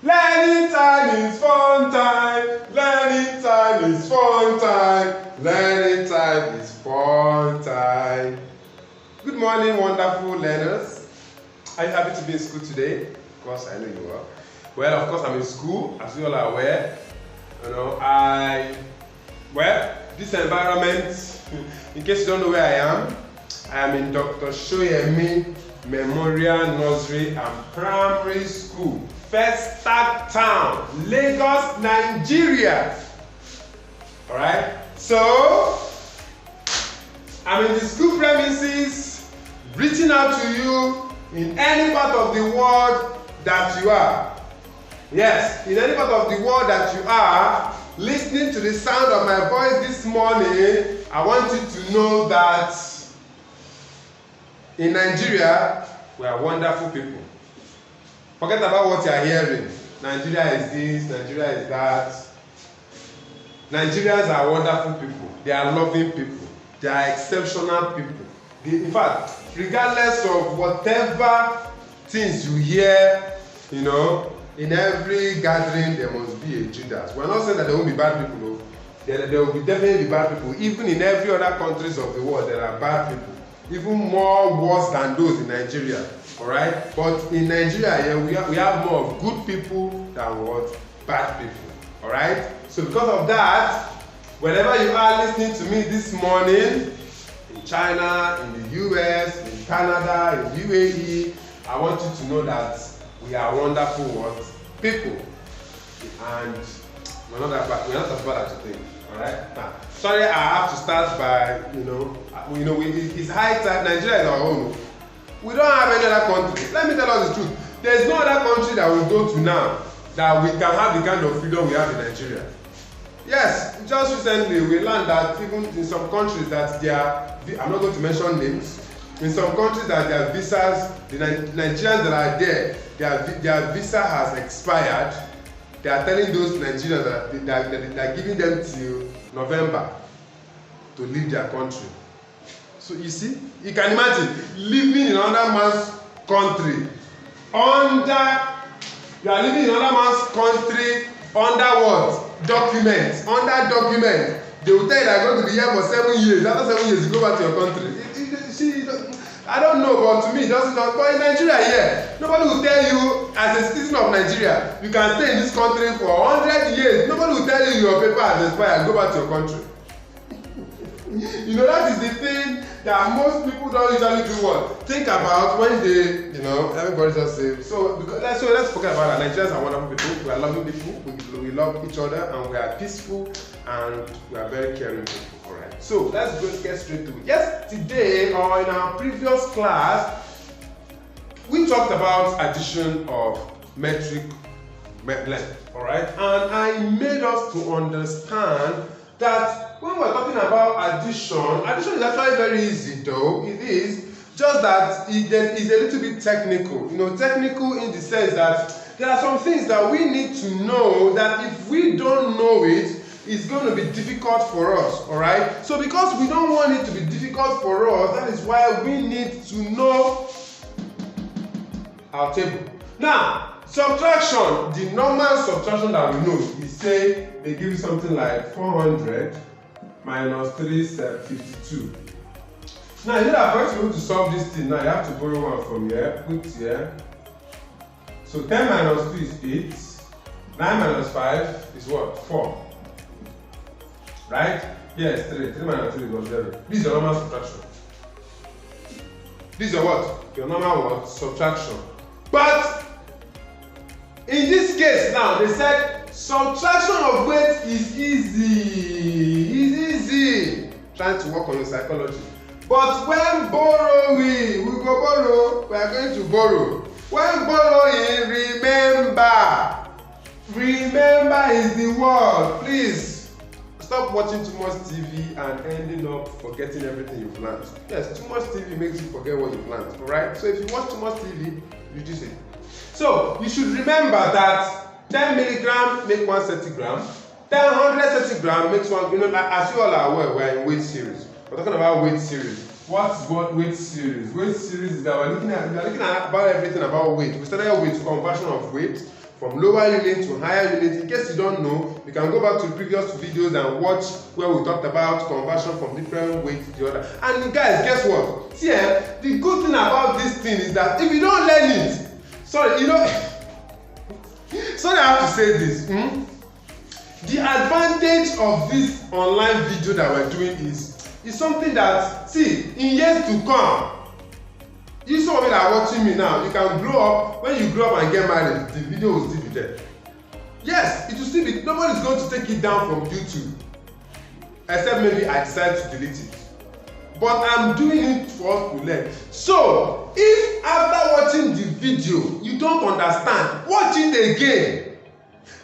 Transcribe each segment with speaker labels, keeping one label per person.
Speaker 1: Learning time is fun time. Learning time is fun time. Learning time is fun time. Good morning, wonderful learners. Are you happy to be in school today? Of course, I know you are. Well, of course, I'm in school, as you all are aware. This environment, in case you don't know where I am in Dr. Shoyemi Memorial Nursery and Primary School, Festac Town, Lagos, Nigeria. Alright, so I'm in the school premises, reaching out to you in any part of the world that you are. Yes, in any part of the world that you are, listening to the sound of my voice this morning, I want you to know that in Nigeria, we are wonderful people. Forget about what you are hearing. Nigeria is this, Nigeria is that. Nigerians are wonderful people. They are loving people. They are exceptional people. In fact, regardless of whatever things you hear, in every gathering there must be a Judas. We're not saying that there won't be bad people, no. There will definitely be bad people. Even in every other countries of the world, there are bad people. Even more worse than those in Nigeria. Alright? But in Nigeria, we have more of good people than what? Bad people. Alright? So because of that, wherever you are listening to me this morning, in China, in the US, in Canada, in UAE, I want you to know that we are wonderful people, and we're not as bad as you think. All right. Now, sorry, I have to start by it's high time. Nigeria is our own. We don't have any other country. Let me tell us the truth. There is no other country that we go to now that we can have the kind of freedom we have in Nigeria. Yes, just recently we learned that even in some countries that I'm not going to mention names. In some countries that their visas, the Nigerians that are there, their visa has expired. They are telling those Nigerians that they are giving them till November to leave their country. So you see, you can imagine living in another man's country you are living in another man's country under what? Documents. Under document. They will tell you that you're going to be here for 7 years. After 7 years, you go back to your country. I don't know, but to me, it doesn't. But in Nigeria, yeah, nobody will tell you, as a citizen of Nigeria, you can stay in this country for 100 years. Nobody will tell you your paper has expired. Go back to your country. That is the thing that most people don't usually do. What? Think about when they, everybody just say. So let's forget about that. Nigerians are wonderful people. We are loving people. We love each other, and we are peaceful, and we are very caring people. Alright, so let's get straight to it. Yesterday, or in our previous class, we talked about addition of metric length. Alright, and I made us to understand that when we're talking about addition is actually very easy though. It is just that it is a little bit technical. Technical in the sense that there are some things that we need to know that if we don't know it, it's going to be difficult for us, alright? So because we don't want it to be difficult for us, that is why we need to know our table. Now, subtraction, the normal subtraction that we know is say they give you something like 400 minus 352. Now, you know that first you want to solve this thing. Now, you have to borrow one from here, put here. So 10 minus 2 is 8. 9 minus 5 is what? 4. Right? Yes, 3. 3 minus 3 is 0. This is your normal subtraction. This is your what? Your normal what? Subtraction. But in this case now, they said subtraction of weight is easy. It's easy. Trying to work on your psychology. But when borrowing, we go borrow. We are going to borrow. When borrowing, remember is the word. Please. Stop watching too much TV and ending up forgetting everything you've learned. Yes, too much TV makes you forget what you've learned. Alright? So if you watch too much TV, reduce it. So you should remember that 10 milligram make 1 centigram, 100 centigram makes 1. As you all are aware, we're in weight series. We're talking about weight series. What's what weight series? Weight series is that we're looking at about everything about weight. We started with conversion of weight from lower unit to higher unit. In case you don't know, you can go back to the previous videos and watch where we talked about conversion from different weight to the other. And guys, guess what? See, the good thing about this thing is that if you don't learn it, sorry, you know, sorry I have to say this. The advantage of this online video that we're doing is something that, see, in years to come, you some of you that are watching me now, you can grow up. When you grow up and get married, the video will still be there. Yes, it will still be. Nobody's going to take it down from YouTube, except maybe I decide to delete it. But I'm doing it for us to learn. So if after watching the video you don't understand, watch it again.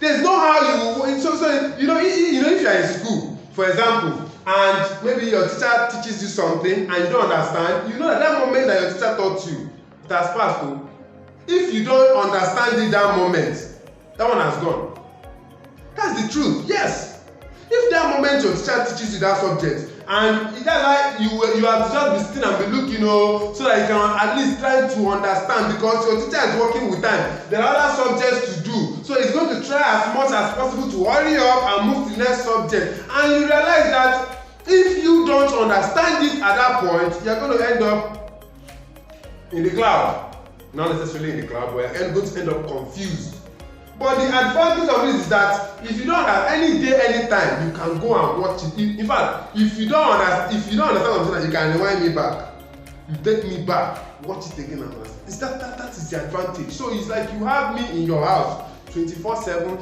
Speaker 1: There's no how you so you know if you are in school, for example, and maybe your teacher teaches you something and you don't understand, you know that moment that your teacher taught you, it has passed. If you don't understand it that moment, that one has gone. That's the truth. Yes. If that moment your teacher teaches you that subject and that's like you have to just be sitting and be looking, so that you can at least try to understand, because your teacher is working with time. There are other subjects to do, so he's going to try as much as possible to hurry up and move to the next subject. And you realize that if you don't understand it at that point, you're going to end up in the cloud. Not necessarily in the cloud, but you're going to end up confused. But the advantage of it is that if you don't have any day, any time, you can go and watch it. In fact, if you don't understand something, you can rewind me back. You take me back, watch it again and understand. That is the advantage. So it's like you have me in your house 24/7.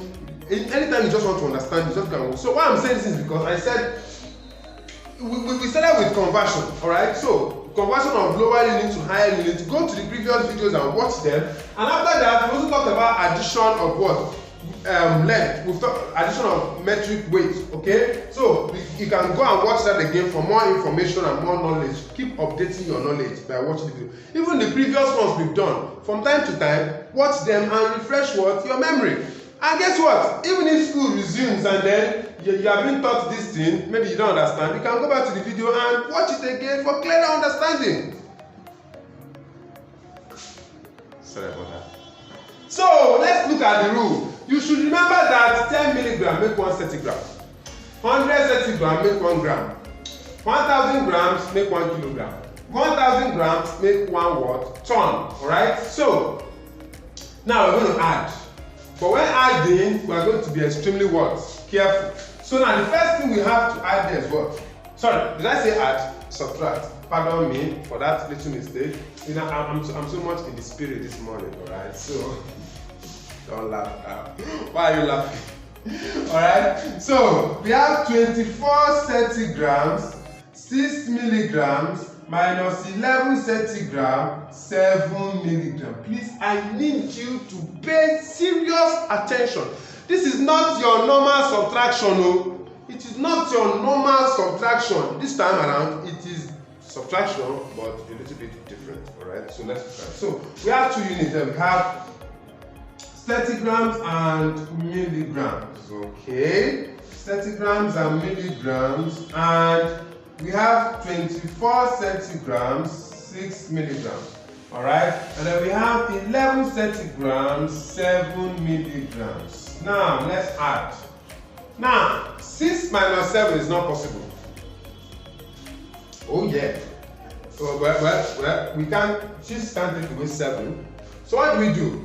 Speaker 1: Anytime you just want to understand, you just can. So why I'm saying this is because I said we started with conversion, all right? So conversion of lower unit to higher unit. Go to the previous videos and watch them. And after that, we also talked about addition of what? Length. We've talked addition of metric weight. Okay, so you can go and watch that again for more information and more knowledge. Keep updating your knowledge by watching the video. Even the previous ones we've done, from time to time, watch them and refresh your memory. And guess what? Even if school resumes and then you have been taught this thing, maybe you don't understand, you can go back to the video and watch it again for clearer understanding. Sorry about that. So let's look at the rule. You should remember that 10 milligram make 1 centigram, 100 centigram make 1 gram, 1000 grams make 1 kilogram, 1000 grams make 1 what? Ton. Alright? So now we're going to add. But when adding, we are going to be extremely what? Careful. So now the first thing we have to add there is what? Sorry, did I say add? Subtract. Pardon me for that little mistake. You know, I'm so much in the spirit this morning, alright? So don't laugh. Why are you laughing? Alright? So we have 24 centigrams, 6 milligrams, minus 11 centigrams, 7 milligrams. Please, I need you to pay serious attention. This is not your normal subtraction. No. It is not your normal subtraction. This time around, it is subtraction, but a little bit different. Alright, so let's try. So we have 2 units. We have centigrams and milligrams. Okay, centigrams and milligrams, and we have 24 centigrams, 6 milligrams. Alright, and then we have 11 centigrams, 7 milligrams. Now let's add. Now 6 minus 7 is not possible. Oh yeah. So well we can't. 6 can't take away 7. So what do we do?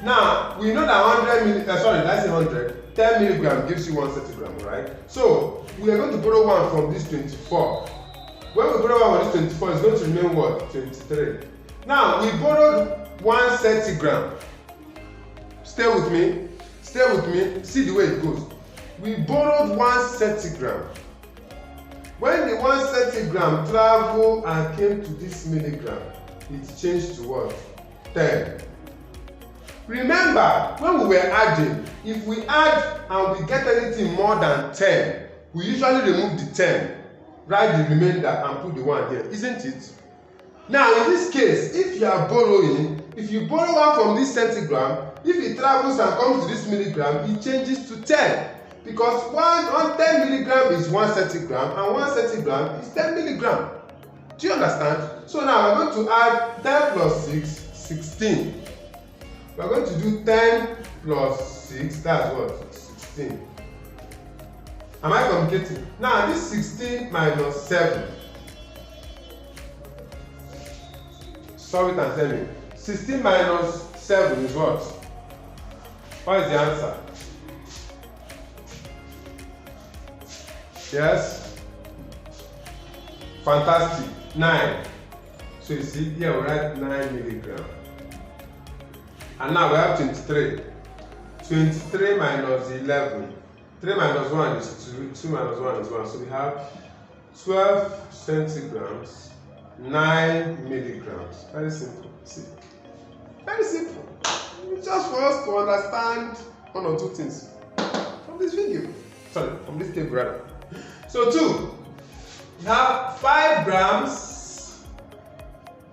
Speaker 1: Now we know that 100 10 milligram gives you 1 centigram, right? So we are going to borrow 1 from this 24. When we borrow 1 from this 24, it's going to remain what? 23. Now we borrowed 1 centigram. Stay with me. Stay with me. See the way it goes. We borrowed 1 centigram. When the 1 centigram traveled and came to this milligram, it changed to what? 10. Remember, when we were adding, if we add and we get anything more than 10, we usually remove the 10, write the remainder and put the 1 here, isn't it? Now, in this case, if you are borrowing, if you borrow 1 from this centigram, if it travels and comes to this milligram, it changes to 10. Because 10 milligram is 1 centigram and 1 centigram is 10 milligram. Do you understand? So now we're going to add 10 plus 6, 16. We're going to do 10 plus 6, that's what? 16. Am I complicating? Now this 16 minus 7. Solve it and tell me. 16 minus 7 is what? What is the answer? Yes? Fantastic. 9. So you see here we write 9 milligram. And now we have 23. 23 minus 11. 3 minus 1 is 2. 2 minus 1 is 1. So we have 12 centigrams, 9 milligrams. Very simple. See? Very simple. Just for us to understand one or two things from this video. Sorry, from this table rather. So 2. We have 5 grams,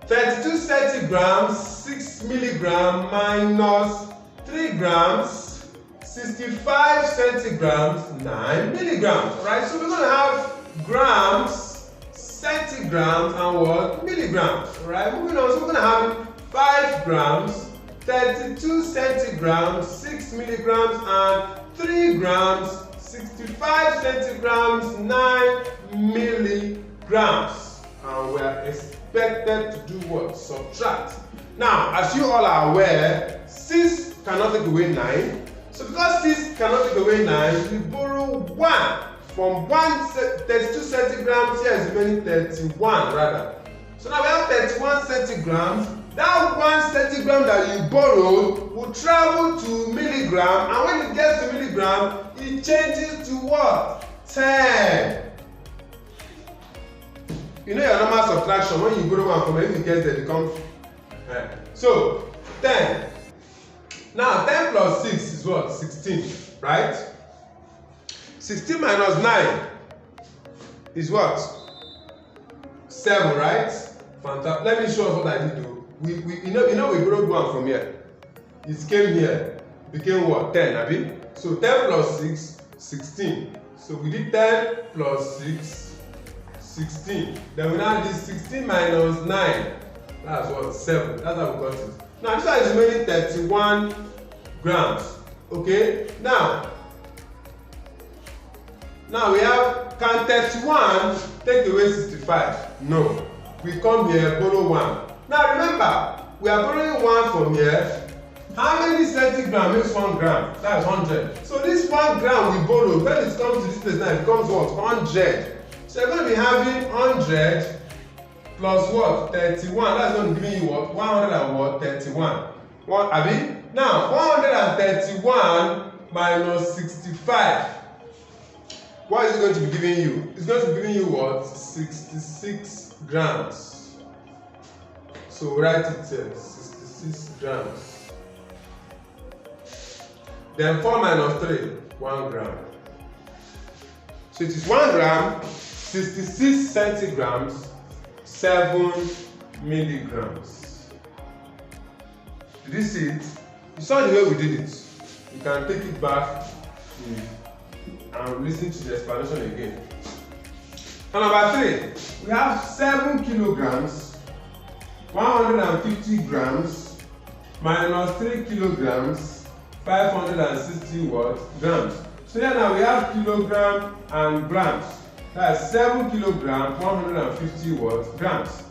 Speaker 1: 32 centigrams, 6 milligrams minus 3 grams, 65 centigrams, 9 milligrams. Right? So we're going to have grams, centigrams, and what? Milligrams. Right? Moving on. So we're going to have 5 grams, 32 centigrams, 6 milligrams, and 3 grams, 65 centigrams, 9 milligrams. And we are expected to do what? Subtract. Now, as you all are aware, 6 cannot take away 9. So because 6 cannot take away 9, we borrow 1. From 32 centigrams, here is remaining 31 rather. So now we have 31 centigrams. That 1 centigram that you borrowed will travel to milligram, and when it gets to milligram, it changes to what? 10. You know your normal subtraction, when you borrow 1 from it, if it gets there, it becomes. So 10. Now 10 plus 6 is what? 16, right? 16 minus 9 is what? 7, right? Fantastic. Let me show us what I did do. You know we borrowed 1 from here. It came here, became what? 10, abi? So 10 plus 6, 16. So we did 10 plus 6, 16. Then we now did 16 minus 9. That's what? 7. That's how we got it. Now this one is remaining 31 grams. Okay? Now we have, can 31 take away 65? No. We come here, borrow 1. Now remember, we are borrowing 1 from here. How many centigrams makes 1 gram? That's 100. So this 1 gram we borrowed, when it comes to this place now, it becomes what? 100. So you're going to be having 100 plus what? 31. That's going to be giving you what? 131. What, abi? Now 131 minus 65. What is it going to be giving you? It's going to be giving you what? 66 grams. So write it here, 66 grams. Then 4 minus 3, 1 gram. So it is 1 gram, 66 centigrams, 7 milligrams. Did you see it? You saw the way we did it. You can take it back and listen to the explanation again. And number 3, we have 7 kilograms, 150 grams, minus 3 kilograms, 560 what? Grams. So here now we have kilogram and grams. That's 7 kilograms, 150 what? Grams.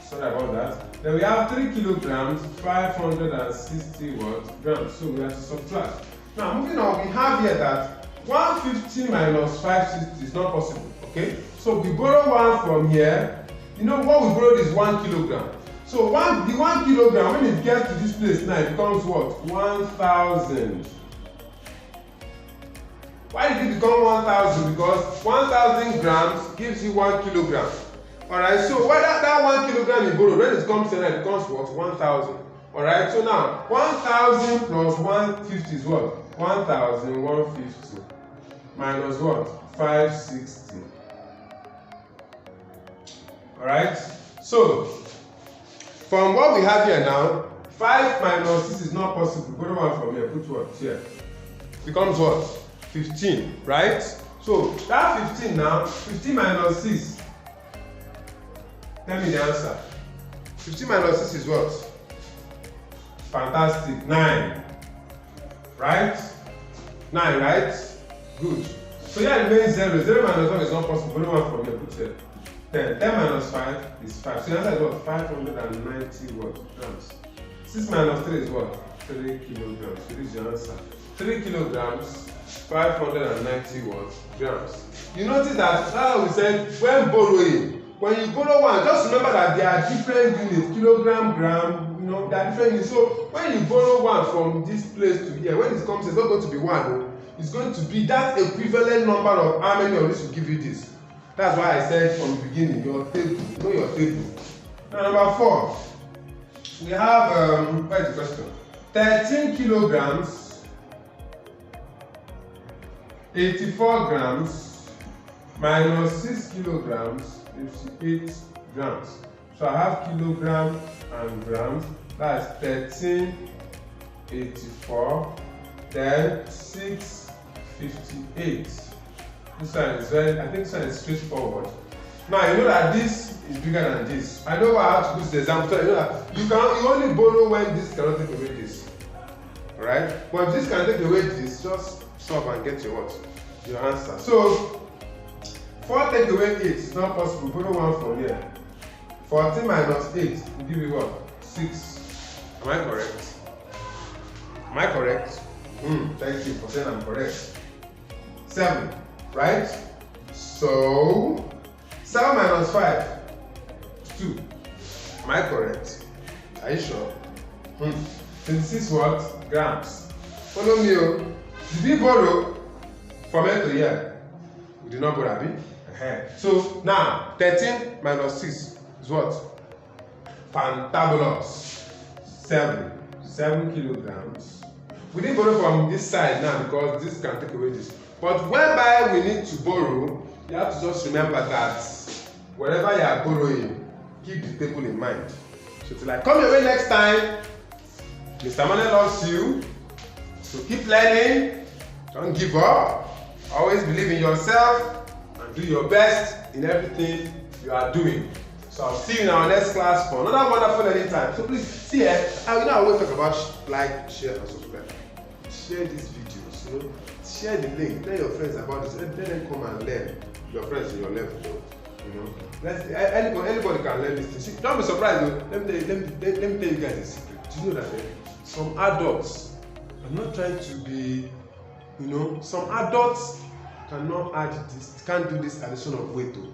Speaker 1: Sorry about that. Then we have 3 kilograms, 560 what? Grams. So we have to subtract. Now moving on, we have here that 150 minus 560 is not possible. Okay? So we borrow 1 from here. You know what we borrowed is 1 kilogram. So the 1 kilogram, when it gets to this place now, it becomes what? 1,000. Why did it become 1,000? Because 1,000 grams gives you 1 kilogram. Alright, so whether that 1 kilogram you borrow, when it comes to it becomes what? 1,000. Alright, so now 1,000 plus 150 is what? 1,150 minus what? 560. Alright, so from what we have here now, 5 minus 6 is not possible. Go one from here, put what here. Becomes what? 15, right? So that 15 now, 15 minus 6. Tell me the answer. 15 minus 6 is what? Fantastic, 9. right? 9, right? Good. So here remains 0. 0 minus 1 is not possible. Only 1 from here. Put here. 10. 10 minus 5 is 5. So the answer is what? 590 what? Grams. 6 minus 3 is what? 3 kilograms. So this is your answer. 3 kilograms, 590 what? Grams. You notice that we said when borrowing, when you borrow one, just remember that there are different units, kilogram, gram, you know, there are different units. So when you borrow one from this place to here, when it comes, it's not going to be 1, it's going to be that equivalent number of how many of this will give you this. That's why I said from the beginning, your table, know your table. Now number 4, we have, where's the question? 13 kilograms, 84 grams, minus 6 kilograms, 58 grams. So I have kilogram and grams. That's 13, 84, then 6, 58. This one is very, I think this one is straightforward. Now you know that this is bigger than this. I know how to use the example. So you know that you only borrow when this cannot take away this. Alright? But if this can take away this, just solve and get your what? Your answer. So 4 take away 8 is not possible. Borrow 1 from here. 14 minus 8 will give you what? 6. Am I correct? Am I correct? Thank you for saying I'm correct. 7, right? So 7 minus 5 is 2. Am I correct? Are you sure? 26 what? Grams. Follow me. Did we borrow from here to here? We did not borrow, abi? So now 13 minus 6 is what? Fantabulous. 7 kilograms. We didn't borrow from this side now because this can take away this. But whereby we need to borrow, you have to just remember that wherever you are borrowing, keep the table in mind. So till I come your way next time, Mr. Money loves you. So keep learning, don't give up, always believe in yourself and do your best in everything you are doing. So I'll see you in our next class for another wonderful learning time. So please see here, I always talk about like, share and subscribe. Share these videos, you know, share the link, tell your friends about this, let them come and learn, your friends in your level, you know. Anybody can learn this thing. Don't be surprised though. Let me tell you guys a secret. Do you know that some adults, I'm not trying to be, you know, some adults cannot add this, can't do this addition of weight though.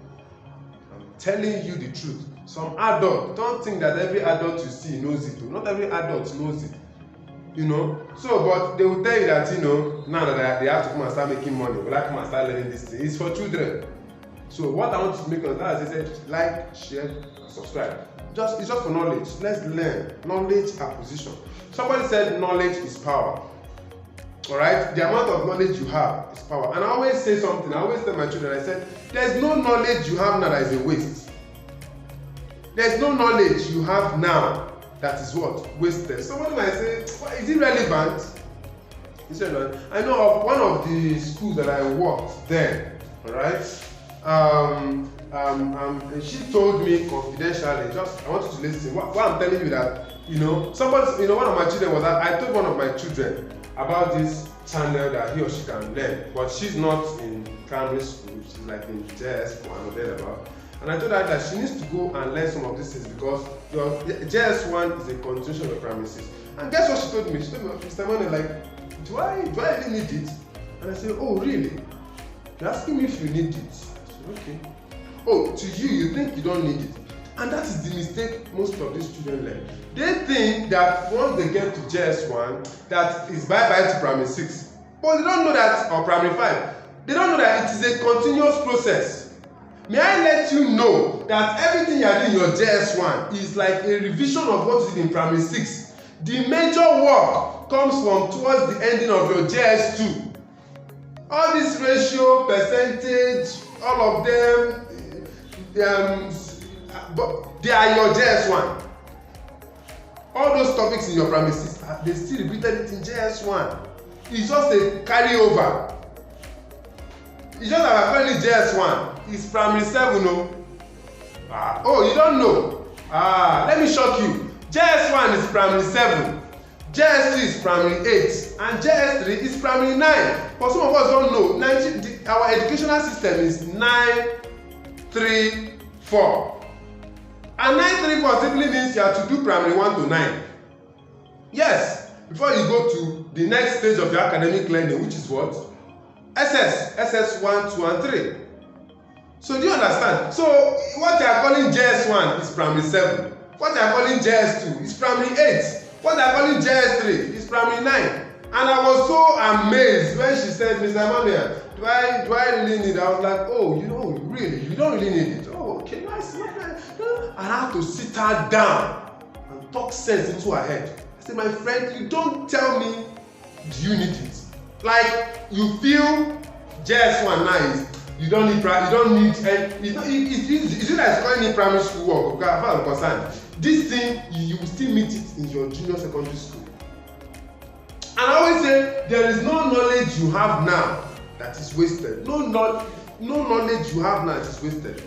Speaker 1: I'm telling you the truth. Some adults, don't think that every adult you see knows it. Not every adult knows it. You know, so but they will tell you that, you know, now that they have to come and start making money, will I come and start learning this thing? It's for children. So what I want to make us, as I said, like, share, subscribe. It's just for knowledge. Let's learn. Knowledge acquisition. Somebody said knowledge is power. Alright? The amount of knowledge you have is power. And I always say something, I always tell my children, I said, there's no knowledge you have now that is a waste. There's no knowledge you have now that is what? Wasted. Somebody might say, well, is it relevant? He said, I know of one of the schools that I worked there, alright? She told me confidentially, just I want you to listen. What I'm telling you that, you know, somebody, you know, one of my children was that I told one of my children about this channel that he or she can learn, but she's not in primary school, she's like in JS1 or thereabout. And I told her that she needs to go and learn some of these things because your JS1 is a continuation of primary 6. And guess what she told me? She told me, Mr. Money, like, do I really need it? And I said, oh, really? You're asking me if you need it? I said, okay. Oh, to you think you don't need it. And that is the mistake most of these children learn. They think that once they get to JS1, that is bye-bye to primary 6. But they don't know that, or primary 5. They don't know that it is a continuous process. May I let you know that everything you are doing in your JS1 is like a revision of what you did in primary 6. The major work comes from towards the ending of your JS2. All this ratio, percentage, all of them, but they are your JS1. All those topics in your primary 6, they still repeated it in JS1. It's just a carryover. It's just that apparently JS1 is primary 7, no? Oh, you don't know? Let me shock you. JS1 is primary 7. JS2 is primary 8 and JS3 is primary 9. But some of us don't know. Our educational system is 9-3-4. And 9-3-4 simply means you have to do primary 1 to 9. Yes, before you go to the next stage of your academic learning, which is what? SS 1, 2, and 3. So do you understand? So what they are calling JS1 is primary 7. What they are calling JS2 is primary 8. What they are calling JS3 is primary 9. And I was so amazed when she said, Mr. Emmanuel, do I really need it? I was like, oh, really, you don't really need it. Oh, okay, nice. I have to sit her down and talk sense into her head. I said, my friend, you don't tell me, do you need it? Like, you feel JS1 nice. You don't need it's like calling it primary school work. As far as I'm concerned, this thing you will still meet it in your junior secondary school. And I always say there is no knowledge you have now that is wasted. No knowledge you have now that is wasted.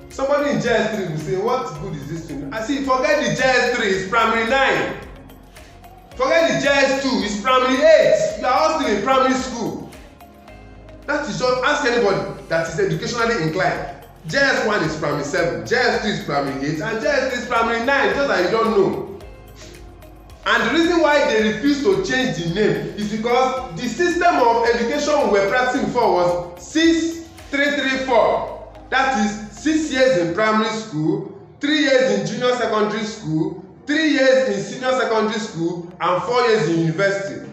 Speaker 1: Somebody in JS3 will say, what good is this thing? I say, forget the JS3, it's primary 9. Forget the JS2, it's primary 8. You are all still in primary school. That is just, ask anybody that is educationally inclined. JS1 is primary 7, JS2 is primary 8, and JS3 is primary 9, just that you don't know. And the reason why they refuse to change the name is because the system of education we were practicing before was 6-3-3-4. That is 6 years in primary school, 3 years in junior secondary school, 3 years in senior secondary school, and 4 years in university.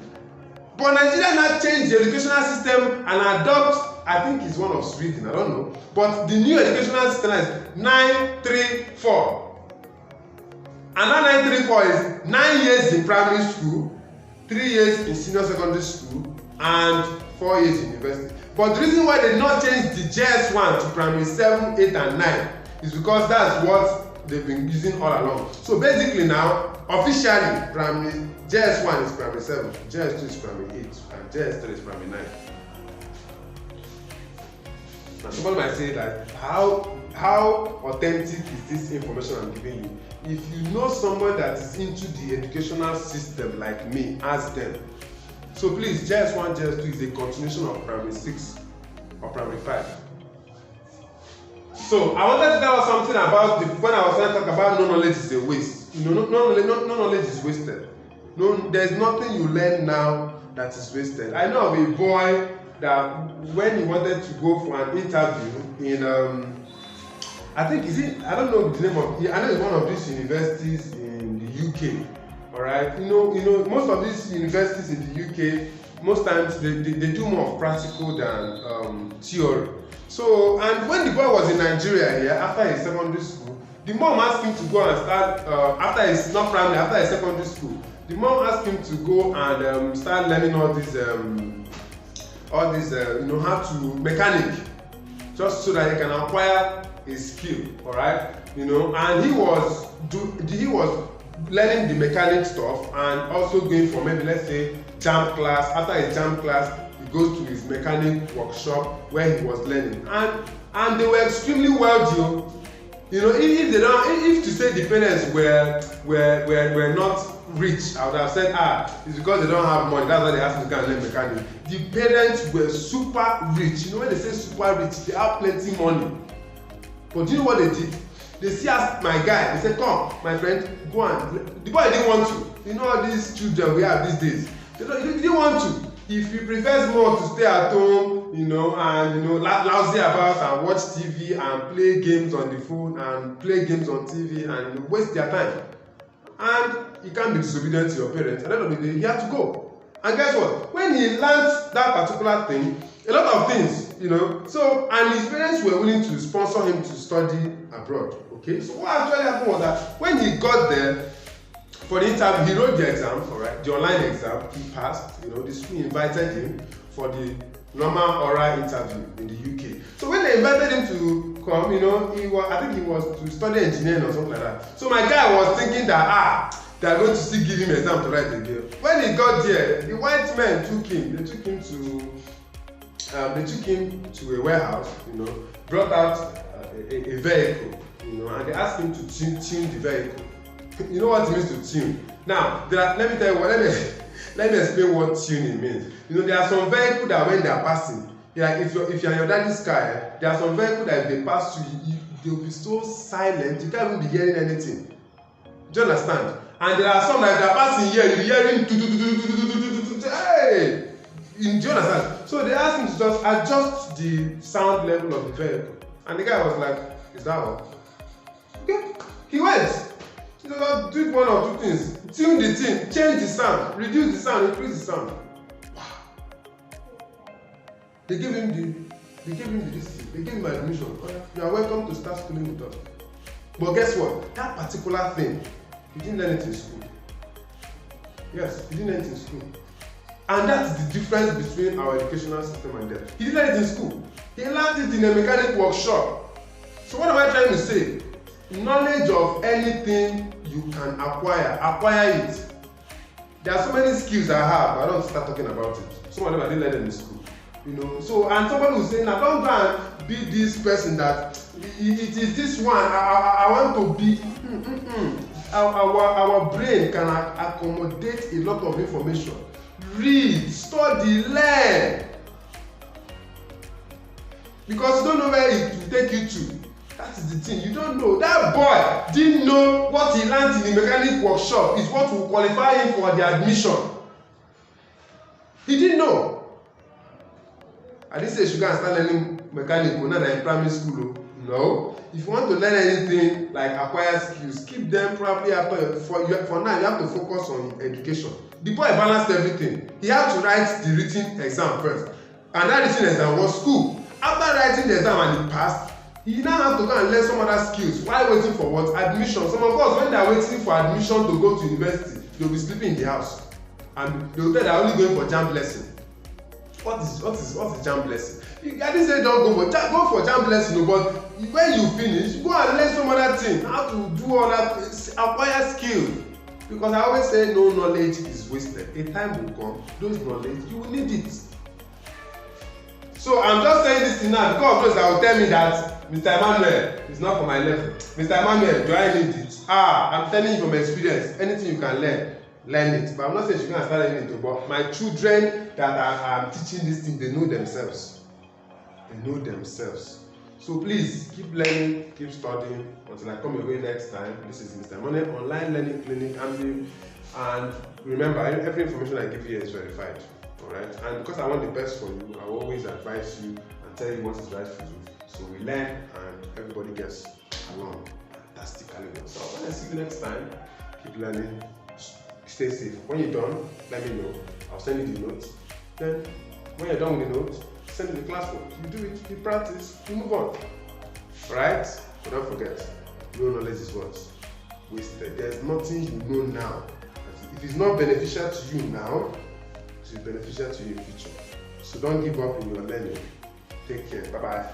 Speaker 1: But Nigeria now changed the educational system and adopt, I think it's one of Sweden, I don't know. But the new educational system is 9-3-4. And that 9-3-4 is 9 years in primary school, 3 years in senior secondary school, and 4 years in university. But the reason why they did not change the JS1 to primary 7, 8, and 9 is because that's what they've been using all along. So basically now, officially, primary JS1 is primary 7, JS2 is primary 8, and JS3 is primary 9. Now somebody might say that, how authentic is this information I'm giving you? If you know someone that is into the educational system like me, ask them. So please, JS1, JS2 is a continuation of primary 6 or primary 5. So I wanted to tell us something about when I was trying to talk about no knowledge is a waste. No knowledge is wasted. There's nothing you learn now that is wasted. I know of a boy that when he wanted to go for an interview in I don't know the name of, I know it's one of these universities in the UK. Alright, you know, most of these universities in the UK, most times they do more of practical than theory. So, and when the boy was in Nigeria here, after his secondary school, the mom asked him to go and start, after his secondary school, the mom asked him to go and start learning all this, how to mechanic, just so that he can acquire a skill, alright, and he was learning the mechanic stuff and also going for maybe, let's say, jam class. After his jam class, he goes to his mechanic workshop where he was learning, and they were extremely wealthy. If to say the parents were not rich, I would have said, it's because they don't have money, that's why they have to go and learn mechanic. The parents were super rich. When they say super rich, they have plenty money. But do you know what they did? They see as my guy, they said, come, my friend, go on. The boy didn't want to. You know all these children we have these days. He didn't want to. If he prefers more to stay at home, and lousy about and watch TV and play games on the phone and play games on TV and waste their time. And you can't be disobedient to your parents. At the end of the day, he had to go. And guess what? When he learned that particular thing, a lot of things, and his parents were willing to sponsor him to study abroad. Okay, so what actually happened was that when he got there for the interview, he wrote the exam, alright, the online exam, he passed. The school invited him for the normal oral interview in the UK. So when they invited him to come, I think he was to study engineering or something like that. So my guy was thinking that they are going to still give him exam to write again. When he got there, the white men took him. They took him to a warehouse, brought out a vehicle, and they asked him to tune the vehicle. You know what it means to tune? Now, let me tell you what. Let me explain what tuning means. You know, there are some vehicles that when they are passing, like if you're in your daddy's car, there are some vehicles that if they pass through, they'll be so silent, you can't even be hearing anything. Do you understand? And there are some that if they are passing here, you'll be hearing hey! Do you understand? So they asked him to just adjust the sound level of the vehicle. And the guy was like, is that all? Okay. He went. He just did one or two things. Tune the thing, change the sound, reduce the sound, increase the sound. Wow. They gave him admission. You are welcome to start schooling with us. But guess what? That particular thing, he didn't learn it in school. Yes, he didn't learn it in school. And that's the difference between our educational system and them. He didn't learn it in school. He learned it in a mechanic workshop. So what am I trying to say? Knowledge of anything you can acquire it. There are so many skills I have, but I don't start talking about it. Some of them I didn't learn them in school. You know, so and somebody will say, now don't go and be this person that it is this one. I want to be. Our brain can accommodate a lot of information. Read, study, learn. Because you don't know where it will take you to. That is the thing. You don't know. That boy didn't know what he learned in the mechanic workshop is what will qualify him for the admission. He didn't know. I didn't say you should go and start learning mechanical now that in primary school. No. If you want to learn anything like acquire skills, keep them probably after. For now, you have to focus on education. The boy balanced everything. He had to write the written exam first. And that written exam was school. After writing the exam and he passed, he now has to go and learn some other skills while waiting for what? Admission. Some of us, when they are waiting for admission to go to university, they'll be sleeping in the house. And they'll tell they are only going for JAMB lesson. What is JAMB lesson? I didn't say don't go for JAMB lesson, but when you finish, go and learn some other thing. How to do all that, acquire skills. Because I always say no knowledge is wasted. A time will come, those knowledge, you will need it. So I'm just saying this thing now because of those that will tell me that Mr. Emmanuel is not for my level. Mr. Emmanuel, do I need it? I'm telling you from experience, anything you can learn it. But I'm not saying you can start learning it. But my children that I'm teaching this thing, they know themselves. They know themselves. So please keep learning, keep studying until I come away next time. This is Mr. Emmanuel Online Learning Clinic. And remember, every information I give you is verified. Alright? And because I want the best for you, I will always advise you and tell you what is right for you. So we learn and everybody gets along fantastically well. So when I see you next time, keep learning, stay safe. When you're done, let me know. I'll send you the notes. Then when you're done with the notes, send it to the classroom. You do it, you practice, you move on. Alright? But don't forget, no knowledge is what? Wasted. There's nothing you know now. If it's not beneficial to you now, it is beneficial to you in the future. So don't give up in your learning. Take care. Bye-bye.